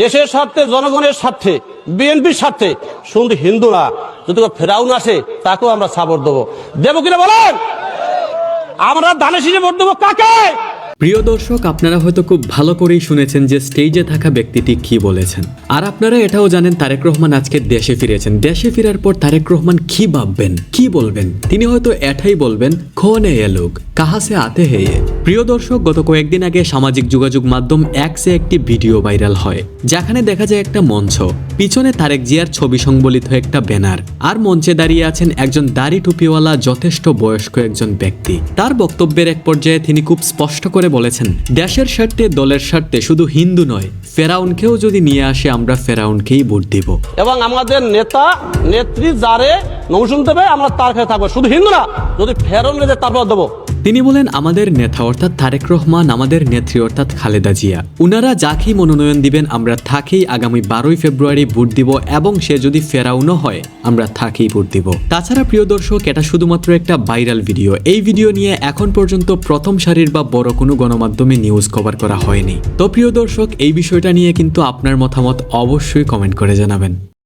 দেশের স্বার্থে, জনগণের স্বার্থে, বিএনপির স্বার্থে শুধু হিন্দু না, যদি ফেরাউন আসে তাকেও আমরা সাপোর্ট দেবো। দেবো কিনা বলেন? আমরা ধানের শীষে ভোট দেবো কাকে? প্রিয় দর্শক, আপনারা হয়তো খুব ভালো করেই শুনেছেন যে স্টেজে থাকা ব্যক্তিটি কি বলেছেন। আর আপনারা এটাও জানেন তারেক রহমান আজকে দেশে ফিরেছেন। দেশে ফেরার পর তারেক রহমান কি ভাববেন, কি বলবেন? তিনি হয়তো এটাই বলবেন, কোনে এ লোক, কাহা সে আতে হে ये। প্রিয় দর্শক, গত কয়েকদিন আগে সামাজিক যোগাযোগ মাধ্যম এক্সে একটি ভিডিও ভাইরাল হয়, যেখানে দেখা যায় একটা মঞ্চ, পিছনে তারেক জিয়ার ছবি সংবলিত একটা ব্যানার, আর মঞ্চে দাঁড়িয়ে আছেন একজন দাড়ি টুপিওয়ালা যথেষ্ট বয়স্ক একজন ব্যক্তি। তার বক্তব্যের এক পর্যায়ে তিনি খুব স্পষ্ট করে বলেছেন, দেশের স্বার্থে, দলের স্বার্থে শুধু হিন্দু নয়, ফেরাউনকেও যদি নিয়ে আসে আমরা ফেরাউনকেই ভোট দিব। এবং আমাদের নেতা নেত্রী যারে নৌশুন দেবে আমরা তার কাছে থাকবো, শুধু হিন্দু না, যদি ফেরাউন নেবে তারপর দেবো। তিনি বলেন, আমাদের নেতা অর্থাৎ তারেক রহমান, আমাদের নেত্রী অর্থাৎ খালেদা জিয়া, উনারা যাকেই মনোনয়ন দিবেন আমরা তাকেই আগামী 12ই ফেব্রুয়ারি ভোট দিব, এবং সে যদি ফেরাউনও হয় আমরা তাকেই ভোট দিব। তাছাড়া প্রিয় দর্শক, এটা শুধুমাত্র একটা ভাইরাল ভিডিও। এই ভিডিও নিয়ে এখন পর্যন্ত প্রথম সারির বা বড় কোনো গণমাধ্যমে নিউজ কভার করা হয়নি। তো প্রিয় দর্শক, এই বিষয়টা নিয়ে কিন্তু আপনার মতামত অবশ্যই কমেন্ট করে জানাবেন।